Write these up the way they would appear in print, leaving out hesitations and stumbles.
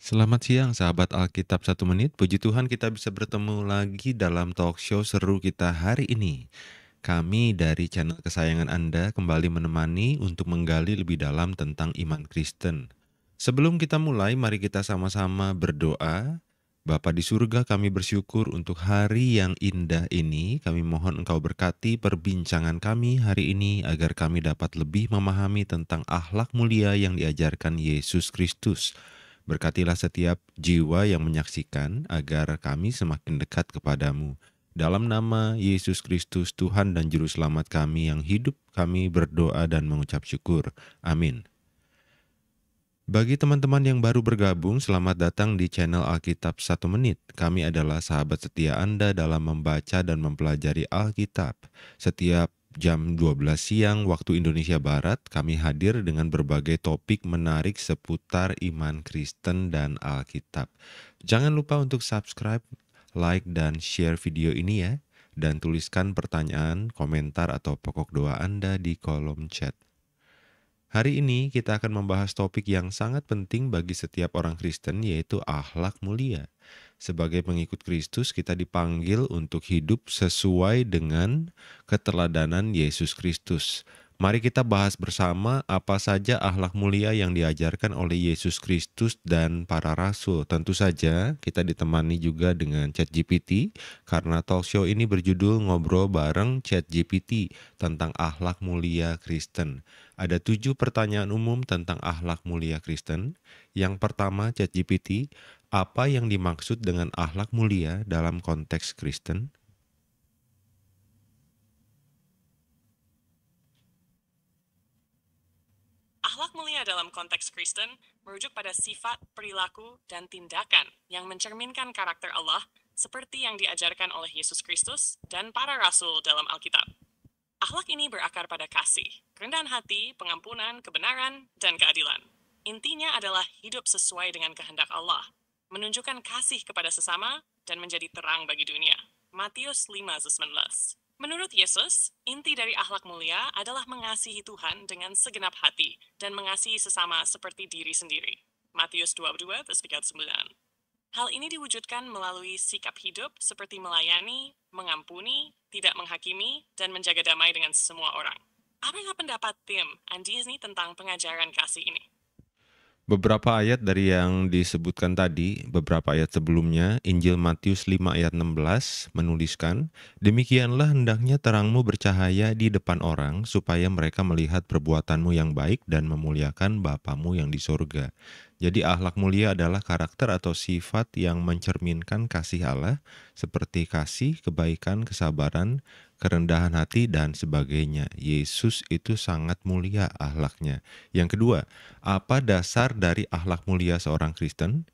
Selamat siang sahabat Alkitab 1 menit. Puji Tuhan kita bisa bertemu lagi dalam talk show seru kita hari ini. Kami dari channel kesayangan Anda kembali menemani untuk menggali lebih dalam tentang iman Kristen. Sebelum kita mulai, mari kita sama-sama berdoa. Bapa di surga, kami bersyukur untuk hari yang indah ini. Kami mohon Engkau berkati perbincangan kami hari ini agar kami dapat lebih memahami tentang akhlak mulia yang diajarkan Yesus Kristus. Berkatilah setiap jiwa yang menyaksikan agar kami semakin dekat kepadamu. Dalam nama Yesus Kristus, Tuhan dan Juru Selamat kami yang hidup, kami berdoa dan mengucap syukur. Amin. Bagi teman-teman yang baru bergabung, selamat datang di channel Alkitab 1 Menit. Kami adalah sahabat setia Anda dalam membaca dan mempelajari Alkitab. Setiap jam 12 siang waktu Indonesia Barat, kami hadir dengan berbagai topik menarik seputar iman Kristen dan Alkitab. Jangan lupa untuk subscribe, like, dan share video ini ya. Dan tuliskan pertanyaan, komentar, atau pokok doa Anda di kolom chat. Hari ini kita akan membahas topik yang sangat penting bagi setiap orang Kristen, yaitu akhlak mulia. Sebagai pengikut Kristus, kita dipanggil untuk hidup sesuai dengan keteladanan Yesus Kristus. Mari kita bahas bersama apa saja akhlak mulia yang diajarkan oleh Yesus Kristus dan para rasul. Tentu saja kita ditemani juga dengan ChatGPT, karena talk show ini berjudul Ngobrol Bareng ChatGPT tentang akhlak mulia Kristen. Ada 7 pertanyaan umum tentang akhlak mulia Kristen. Yang pertama, ChatGPT, apa yang dimaksud dengan akhlak mulia dalam konteks Kristen? Akhlak mulia dalam konteks Kristen merujuk pada sifat, perilaku, dan tindakan yang mencerminkan karakter Allah seperti yang diajarkan oleh Yesus Kristus dan para rasul dalam Alkitab. Akhlak ini berakar pada kasih, kerendahan hati, pengampunan, kebenaran, dan keadilan. Intinya adalah hidup sesuai dengan kehendak Allah, menunjukkan kasih kepada sesama, dan menjadi terang bagi dunia. Matius 5:19. Menurut Yesus, inti dari akhlak mulia adalah mengasihi Tuhan dengan segenap hati dan mengasihi sesama seperti diri sendiri. Matius 22:39. Hal ini diwujudkan melalui sikap hidup seperti melayani, mengampuni, tidak menghakimi, dan menjaga damai dengan semua orang. Apakah pendapat Tim Andini tentang pengajaran kasih ini? Beberapa ayat dari yang disebutkan tadi, beberapa ayat sebelumnya, Injil Matius 5 ayat 16 menuliskan, "Demikianlah hendaknya terangmu bercahaya di depan orang, supaya mereka melihat perbuatanmu yang baik dan memuliakan Bapamu yang di sorga." Jadi akhlak mulia adalah karakter atau sifat yang mencerminkan kasih Allah, seperti kasih, kebaikan, kesabaran, kerendahan hati, dan sebagainya. Yesus itu sangat mulia akhlaknya. Yang kedua, apa dasar dari akhlak mulia seorang Kristen?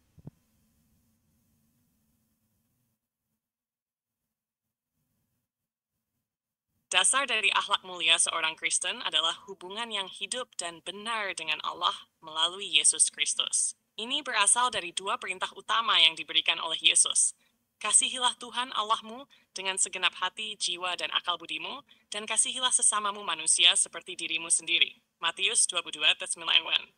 Dasar dari akhlak mulia seorang Kristen adalah hubungan yang hidup dan benar dengan Allah melalui Yesus Kristus. Ini berasal dari 2 perintah utama yang diberikan oleh Yesus. Kasihilah Tuhan Allahmu dengan segenap hati, jiwa, dan akal budimu, dan kasihilah sesamamu manusia seperti dirimu sendiri. Matius 22:9.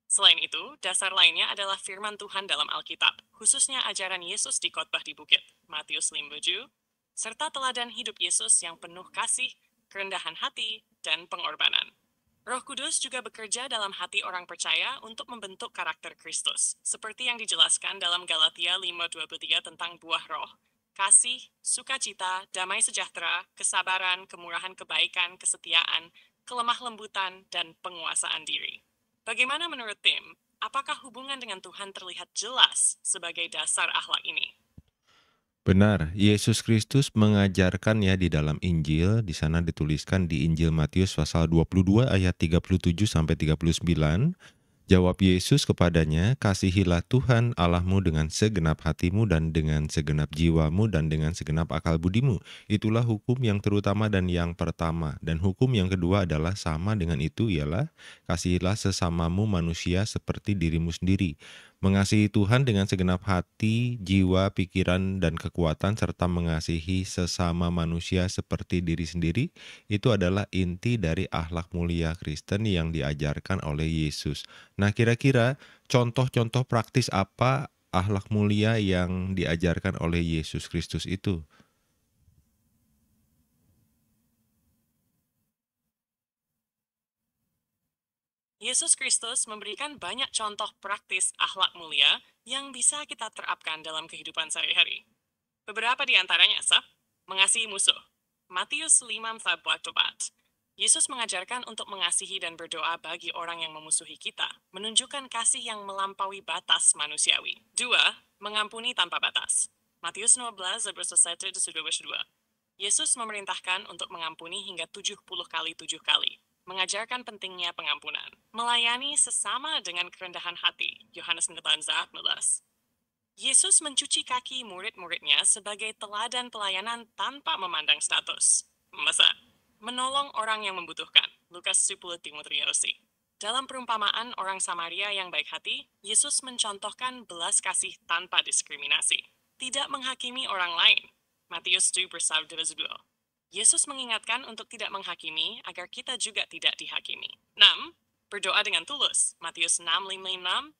Selain itu, dasar lainnya adalah firman Tuhan dalam Alkitab, khususnya ajaran Yesus di khotbah di bukit, Matius 5:7, serta teladan hidup Yesus yang penuh kasih, kerendahan hati, dan pengorbanan. Roh Kudus juga bekerja dalam hati orang percaya untuk membentuk karakter Kristus, seperti yang dijelaskan dalam Galatia 5:23 tentang buah roh, kasih, sukacita, damai sejahtera, kesabaran, kemurahan kebaikan, kesetiaan, kelemah lembutan, dan penguasaan diri. Bagaimana menurut Tim? Apakah hubungan dengan Tuhan terlihat jelas sebagai dasar akhlak ini? Benar, Yesus Kristus mengajarkan ya di dalam Injil, di sana dituliskan di Injil Matius pasal 22 ayat 37 sampai 39. Jawab Yesus kepadanya, "Kasihilah Tuhan Allahmu dengan segenap hatimu dan dengan segenap jiwamu dan dengan segenap akal budimu. Itulah hukum yang terutama dan yang pertama. Dan hukum yang kedua adalah sama dengan itu, ialah kasihilah sesamamu manusia seperti dirimu sendiri. Mengasihi Tuhan dengan segenap hati, jiwa, pikiran, dan kekuatan, serta mengasihi sesama manusia seperti diri sendiri, itu adalah inti dari akhlak mulia Kristen yang diajarkan oleh Yesus. Nah, kira-kira contoh-contoh praktis apa akhlak mulia yang diajarkan oleh Yesus Kristus itu? Yesus Kristus memberikan banyak contoh praktis akhlak mulia yang bisa kita terapkan dalam kehidupan sehari-hari. Beberapa di antaranya mengasihi musuh. Matius 5:44. Yesus mengajarkan untuk mengasihi dan berdoa bagi orang yang memusuhi kita, menunjukkan kasih yang melampaui batas manusiawi. 2. Mengampuni tanpa batas. Matius 12 verse 1-22. Yesus memerintahkan untuk mengampuni hingga 70 kali 7 kali, mengajarkan pentingnya pengampunan. Melayani sesama dengan kerendahan hati. Yohanes 14. Yesus mencuci kaki murid-muridnya sebagai teladan pelayanan tanpa memandang status. Masa? Menolong orang yang membutuhkan. Lukas 10 Timotiusi. Dalam perumpamaan orang Samaria yang baik hati, Yesus mencontohkan belas kasih tanpa diskriminasi. Tidak menghakimi orang lain. Matius 2:22. Yesus mengingatkan untuk tidak menghakimi agar kita juga tidak dihakimi. 6. Berdoa dengan tulus. Matius 6:5-6.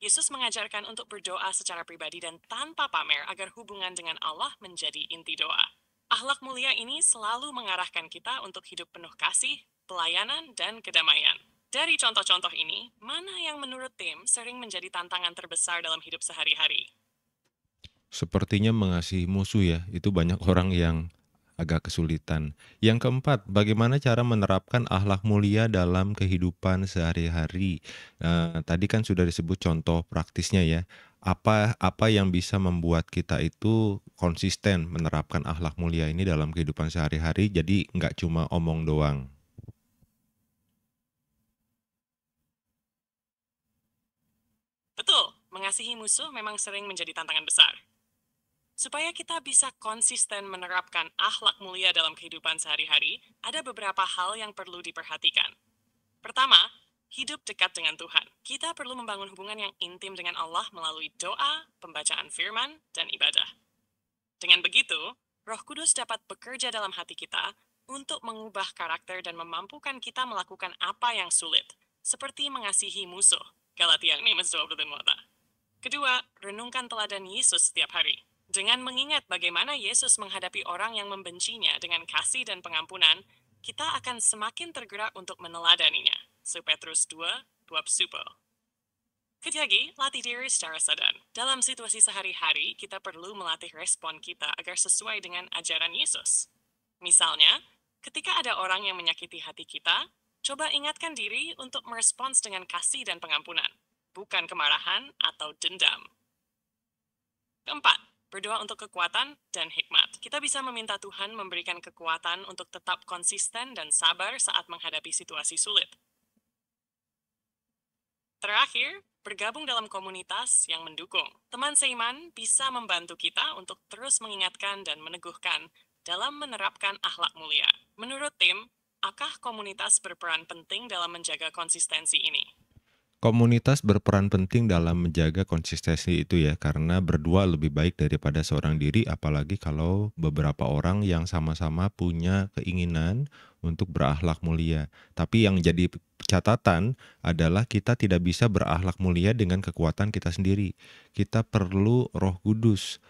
Yesus mengajarkan untuk berdoa secara pribadi dan tanpa pamer agar hubungan dengan Allah menjadi inti doa. Akhlak mulia ini selalu mengarahkan kita untuk hidup penuh kasih, pelayanan, dan kedamaian. Dari contoh-contoh ini, mana yang menurut tim sering menjadi tantangan terbesar dalam hidup sehari-hari? Sepertinya mengasihi musuh ya, itu banyak orang yang agak kesulitan. Yang keempat, bagaimana cara menerapkan akhlak mulia dalam kehidupan sehari-hari? Tadi kan sudah disebut contoh praktisnya ya. Apa yang bisa membuat kita itu konsisten menerapkan akhlak mulia ini dalam kehidupan sehari-hari, jadi nggak cuma omong doang. Betul, mengasihi musuh memang sering menjadi tantangan besar. Supaya kita bisa konsisten menerapkan akhlak mulia dalam kehidupan sehari-hari, ada beberapa hal yang perlu diperhatikan. Pertama, hidup dekat dengan Tuhan. Kita perlu membangun hubungan yang intim dengan Allah melalui doa, pembacaan firman, dan ibadah. Dengan begitu, Roh Kudus dapat bekerja dalam hati kita untuk mengubah karakter dan memampukan kita melakukan apa yang sulit, seperti mengasihi musuh. Galatia 5:24. Kedua, renungkan teladan Yesus setiap hari. Dengan mengingat bagaimana Yesus menghadapi orang yang membencinya dengan kasih dan pengampunan, kita akan semakin tergerak untuk meneladaninya. 1 Petrus 2:2. Ketiga, latih diri secara sadar. Dalam situasi sehari-hari, kita perlu melatih respon kita agar sesuai dengan ajaran Yesus. Misalnya, ketika ada orang yang menyakiti hati kita, coba ingatkan diri untuk merespons dengan kasih dan pengampunan, bukan kemarahan atau dendam. Keempat, berdoa untuk kekuatan dan hikmat. Kita bisa meminta Tuhan memberikan kekuatan untuk tetap konsisten dan sabar saat menghadapi situasi sulit. Terakhir, bergabung dalam komunitas yang mendukung. Teman seiman bisa membantu kita untuk terus mengingatkan dan meneguhkan dalam menerapkan akhlak mulia. Menurut tim, apakah komunitas berperan penting dalam menjaga konsistensi ini? Komunitas berperan penting dalam menjaga konsistensi itu ya, karena berdua lebih baik daripada seorang diri, apalagi kalau beberapa orang yang sama-sama punya keinginan untuk berakhlak mulia. Tapi yang jadi catatan adalah kita tidak bisa berakhlak mulia dengan kekuatan kita sendiri. Kita perlu Roh Kudus,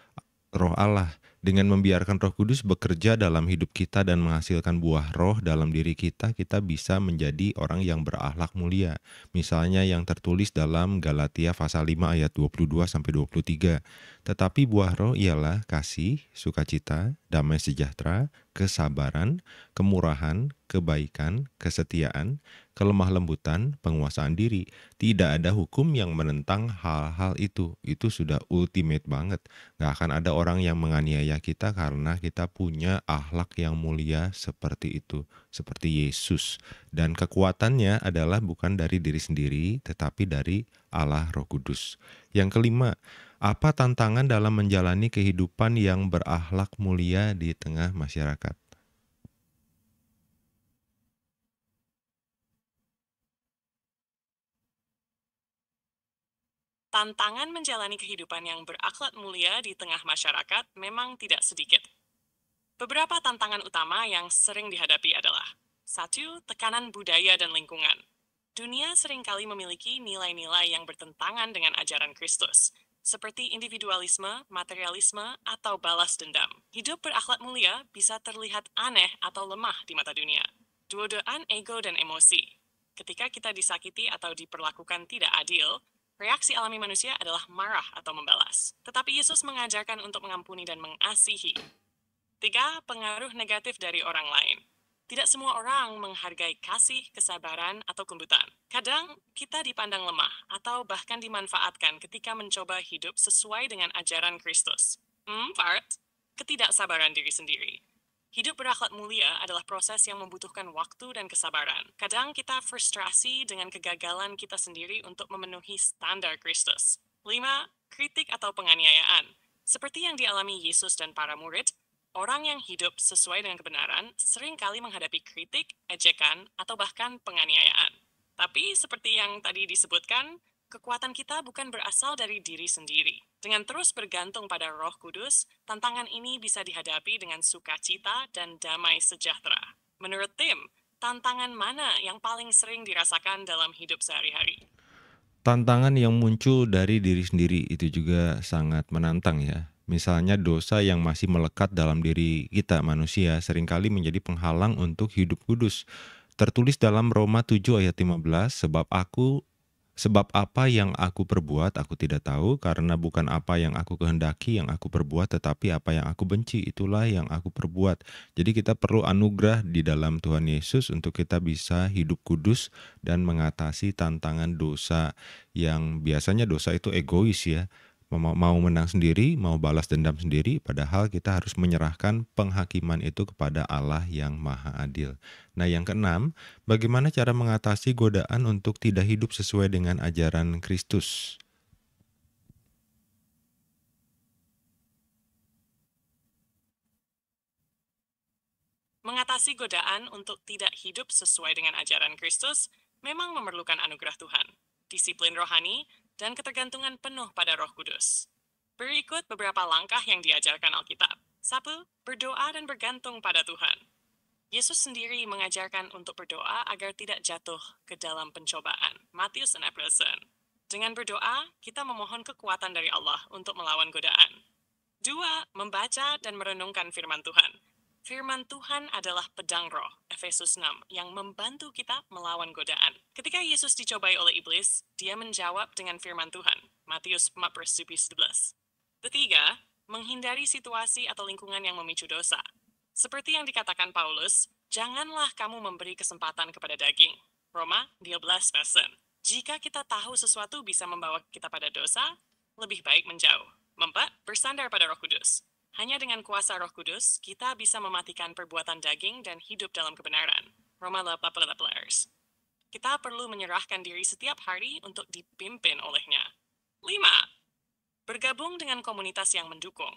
Roh Allah. Dengan membiarkan Roh Kudus bekerja dalam hidup kita dan menghasilkan buah roh dalam diri kita, kita bisa menjadi orang yang berakhlak mulia. Misalnya yang tertulis dalam Galatia pasal 5 ayat 22-23. Tetapi buah roh ialah kasih, sukacita, damai sejahtera, kesabaran, kemurahan, kebaikan, kesetiaan, kelemah lembutan, penguasaan diri. Tidak ada hukum yang menentang hal-hal itu. Itu sudah ultimate banget. Gak akan ada orang yang menganiaya kita karena kita punya akhlak yang mulia seperti itu, seperti Yesus. Dan kekuatannya adalah bukan dari diri sendiri, tetapi dari Allah Roh Kudus. Yang kelima, apa tantangan dalam menjalani kehidupan yang berakhlak mulia di tengah masyarakat? Tantangan menjalani kehidupan yang berakhlak mulia di tengah masyarakat memang tidak sedikit. Beberapa tantangan utama yang sering dihadapi adalah: 1. Tekanan budaya dan lingkungan. Dunia seringkali memiliki nilai-nilai yang bertentangan dengan ajaran Kristus, seperti individualisme, materialisme, atau balas dendam. Hidup berakhlak mulia bisa terlihat aneh atau lemah di mata dunia. Godaan ego dan emosi. Ketika kita disakiti atau diperlakukan tidak adil, reaksi alami manusia adalah marah atau membalas. Tetapi Yesus mengajarkan untuk mengampuni dan mengasihi. 3. Pengaruh negatif dari orang lain. Tidak semua orang menghargai kasih, kesabaran, atau kelembutan. Kadang, kita dipandang lemah atau bahkan dimanfaatkan ketika mencoba hidup sesuai dengan ajaran Kristus. 4. Ketidaksabaran diri sendiri. Hidup berakhlak mulia adalah proses yang membutuhkan waktu dan kesabaran. Kadang kita frustrasi dengan kegagalan kita sendiri untuk memenuhi standar Kristus. 5. Kritik atau penganiayaan. Seperti yang dialami Yesus dan para murid, orang yang hidup sesuai dengan kebenaran seringkali menghadapi kritik, ejekan, atau bahkan penganiayaan. Tapi seperti yang tadi disebutkan, kekuatan kita bukan berasal dari diri sendiri. Dengan terus bergantung pada Roh Kudus, tantangan ini bisa dihadapi dengan sukacita dan damai sejahtera. Menurut Tim, tantangan mana yang paling sering dirasakan dalam hidup sehari-hari? Tantangan yang muncul dari diri sendiri itu juga sangat menantang ya. Misalnya dosa yang masih melekat dalam diri kita manusia seringkali menjadi penghalang untuk hidup kudus. Tertulis dalam Roma 7 ayat 15, sebab apa yang aku perbuat aku tidak tahu, karena bukan apa yang aku kehendaki yang aku perbuat, tetapi apa yang aku benci itulah yang aku perbuat. Jadi kita perlu anugerah di dalam Tuhan Yesus untuk kita bisa hidup kudus dan mengatasi tantangan dosa yang biasanya dosa itu egois ya. Mau menang sendiri, mau balas dendam sendiri, padahal kita harus menyerahkan penghakiman itu kepada Allah yang Maha Adil. Nah, yang keenam, bagaimana cara mengatasi godaan untuk tidak hidup sesuai dengan ajaran Kristus? Mengatasi godaan untuk tidak hidup sesuai dengan ajaran Kristus memang memerlukan anugerah Tuhan, disiplin rohani, dan ketergantungan penuh pada Roh Kudus. Berikut beberapa langkah yang diajarkan Alkitab. 1. Berdoa dan bergantung pada Tuhan. Yesus sendiri mengajarkan untuk berdoa agar tidak jatuh ke dalam pencobaan. Matius 6. Dengan berdoa, kita memohon kekuatan dari Allah untuk melawan godaan. 2. Membaca dan merenungkan firman Tuhan. Firman Tuhan adalah pedang roh, Efesus 6, yang membantu kita melawan godaan. Ketika Yesus dicobai oleh iblis, dia menjawab dengan firman Tuhan, Matius 4:11. Ketiga, menghindari situasi atau lingkungan yang memicu dosa. Seperti yang dikatakan Paulus, janganlah kamu memberi kesempatan kepada daging. Roma 12:10. Jika kita tahu sesuatu bisa membawa kita pada dosa, lebih baik menjauh. 4. Bersandar pada Roh Kudus. Hanya dengan kuasa Roh Kudus, kita bisa mematikan perbuatan daging dan hidup dalam kebenaran. Roma 8:18. Kita perlu menyerahkan diri setiap hari untuk dipimpin olehnya. 5. Bergabung dengan komunitas yang mendukung.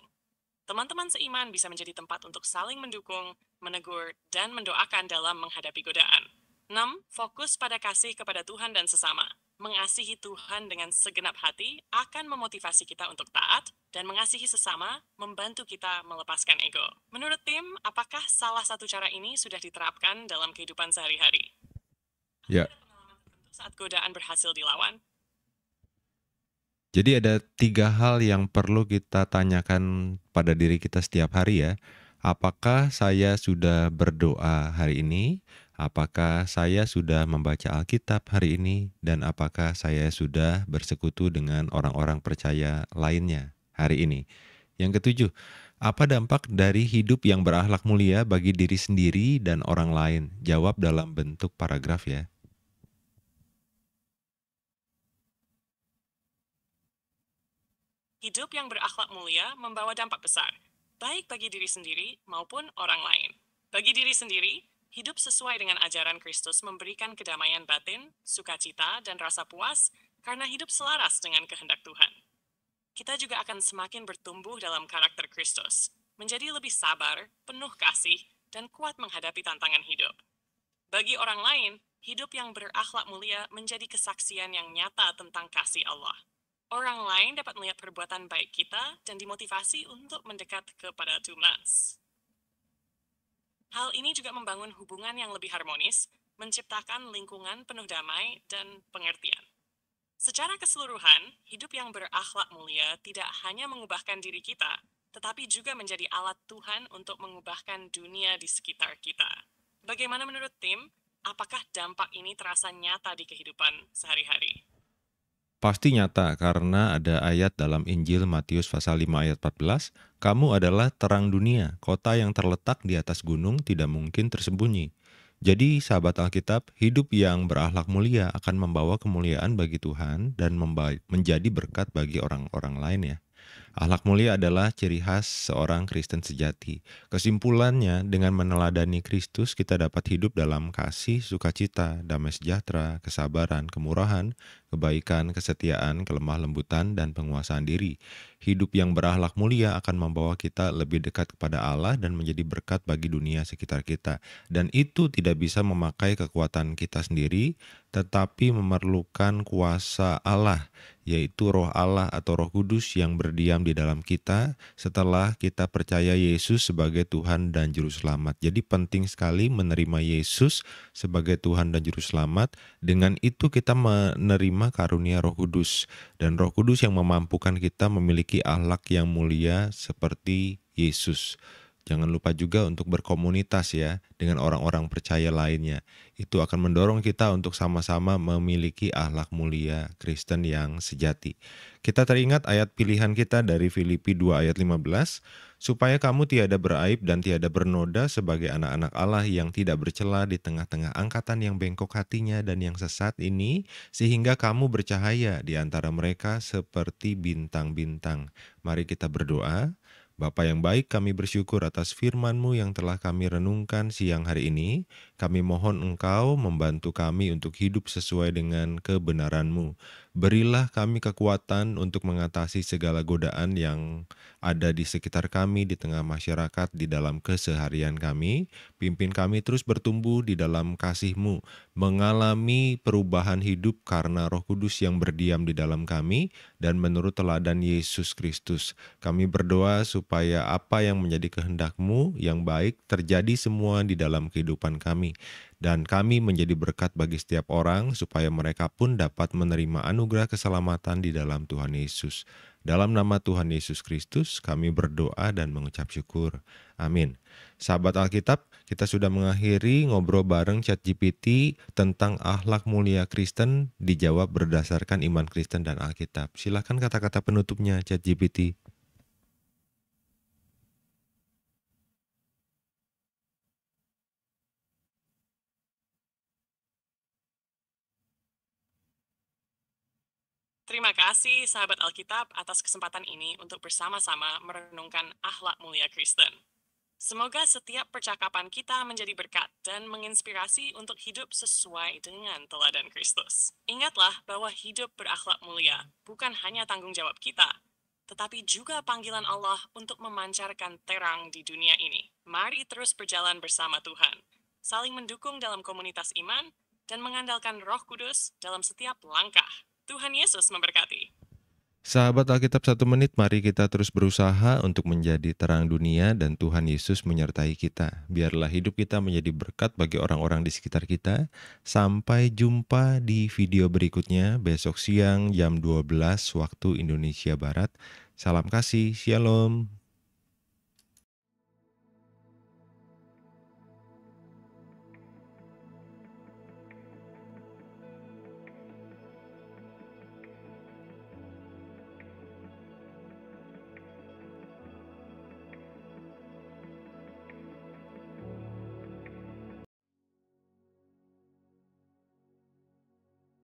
Teman-teman seiman bisa menjadi tempat untuk saling mendukung, menegur, dan mendoakan dalam menghadapi godaan. 6. Fokus pada kasih kepada Tuhan dan sesama. Mengasihi Tuhan dengan segenap hati akan memotivasi kita untuk taat, dan mengasihi sesama membantu kita melepaskan ego. Menurut Tim, apakah salah satu cara ini sudah diterapkan dalam kehidupan sehari-hari? Ya, Saat godaan berhasil dilawan, jadi ada 3 hal yang perlu kita tanyakan pada diri kita setiap hari ya. Apakah saya sudah berdoa hari ini? Apakah saya sudah membaca Alkitab hari ini? Dan apakah saya sudah bersekutu dengan orang-orang percaya lainnya hari ini? Yang ketujuh, apa dampak dari hidup yang berakhlak mulia bagi diri sendiri dan orang lain? Jawab dalam bentuk paragraf ya. hidup yang berakhlak mulia membawa dampak besar, baik bagi diri sendiri maupun orang lain. Bagi diri sendiri, hidup sesuai dengan ajaran Kristus memberikan kedamaian batin, sukacita, dan rasa puas karena hidup selaras dengan kehendak Tuhan. Kita juga akan semakin bertumbuh dalam karakter Kristus, menjadi lebih sabar, penuh kasih, dan kuat menghadapi tantangan hidup. Bagi orang lain, hidup yang berakhlak mulia menjadi kesaksian yang nyata tentang kasih Allah. Orang lain dapat melihat perbuatan baik kita dan dimotivasi untuk mendekat kepada Tuhan. Hal ini juga membangun hubungan yang lebih harmonis, menciptakan lingkungan penuh damai dan pengertian. Secara keseluruhan, hidup yang berakhlak mulia tidak hanya mengubahkan diri kita, tetapi juga menjadi alat Tuhan untuk mengubahkan dunia di sekitar kita. Bagaimana menurut tim? Apakah dampak ini terasa nyata di kehidupan sehari-hari? Pasti nyata karena ada ayat dalam Injil Matius pasal 5 ayat 14, "Kamu adalah terang dunia, kota yang terletak di atas gunung tidak mungkin tersembunyi." Jadi sahabat Alkitab, hidup yang berakhlak mulia akan membawa kemuliaan bagi Tuhan dan menjadi berkat bagi orang-orang lain ya. Akhlak mulia adalah ciri khas seorang Kristen sejati. Kesimpulannya, dengan meneladani Kristus, kita dapat hidup dalam kasih, sukacita, damai sejahtera, kesabaran, kemurahan, kebaikan, kesetiaan, kelemah lembutan, dan penguasaan diri. Hidup yang berakhlak mulia akan membawa kita lebih dekat kepada Allah dan menjadi berkat bagi dunia sekitar kita. Dan itu tidak bisa memakai kekuatan kita sendiri, tetapi memerlukan kuasa Allah, yaitu Roh Allah atau Roh Kudus yang berdiam di dalam kita setelah kita percaya Yesus sebagai Tuhan dan Juru Selamat. Jadi penting sekali menerima Yesus sebagai Tuhan dan Juru Selamat. Dengan itu kita menerima karunia Roh Kudus. Dan Roh Kudus yang memampukan kita memiliki akhlak yang mulia seperti Yesus. Jangan lupa juga untuk berkomunitas ya dengan orang-orang percaya lainnya. Itu akan mendorong kita untuk sama-sama memiliki akhlak mulia Kristen yang sejati. Kita teringat ayat pilihan kita dari Filipi 2 ayat 15, supaya kamu tiada beraib dan tiada bernoda sebagai anak-anak Allah yang tidak bercela di tengah-tengah angkatan yang bengkok hatinya dan yang sesat ini, sehingga kamu bercahaya di antara mereka seperti bintang-bintang. Mari kita berdoa. Bapa yang baik, kami bersyukur atas firman-Mu yang telah kami renungkan siang hari ini. Kami mohon Engkau membantu kami untuk hidup sesuai dengan kebenaran-Mu. Berilah kami kekuatan untuk mengatasi segala godaan yang ada di sekitar kami, di tengah masyarakat, di dalam keseharian kami. Pimpin kami terus bertumbuh di dalam kasih-Mu, mengalami perubahan hidup karena Roh Kudus yang berdiam di dalam kami, dan menurut teladan Yesus Kristus. Kami berdoa supaya apa yang menjadi kehendak-Mu yang baik terjadi semua di dalam kehidupan kami. Dan kami menjadi berkat bagi setiap orang supaya mereka pun dapat menerima anugerah keselamatan di dalam Tuhan Yesus. Dalam nama Tuhan Yesus Kristus kami berdoa dan mengucap syukur. Amin. Sahabat Alkitab, kita sudah mengakhiri ngobrol bareng ChatGPT tentang akhlak mulia Kristen dijawab berdasarkan iman Kristen dan Alkitab. Silakan kata-kata penutupnya ChatGPT. Terima kasih sahabat Alkitab atas kesempatan ini untuk bersama-sama merenungkan akhlak mulia Kristen. Semoga setiap percakapan kita menjadi berkat dan menginspirasi untuk hidup sesuai dengan teladan Kristus. Ingatlah bahwa hidup berakhlak mulia bukan hanya tanggung jawab kita, tetapi juga panggilan Allah untuk memancarkan terang di dunia ini. Mari terus berjalan bersama Tuhan, saling mendukung dalam komunitas iman, dan mengandalkan Roh Kudus dalam setiap langkah. Tuhan Yesus memberkati. Sahabat Alkitab 1 menit, mari kita terus berusaha untuk menjadi terang dunia dan Tuhan Yesus menyertai kita. Biarlah hidup kita menjadi berkat bagi orang-orang di sekitar kita. Sampai jumpa di video berikutnya besok siang jam 12 waktu Indonesia Barat. Salam kasih, Shalom.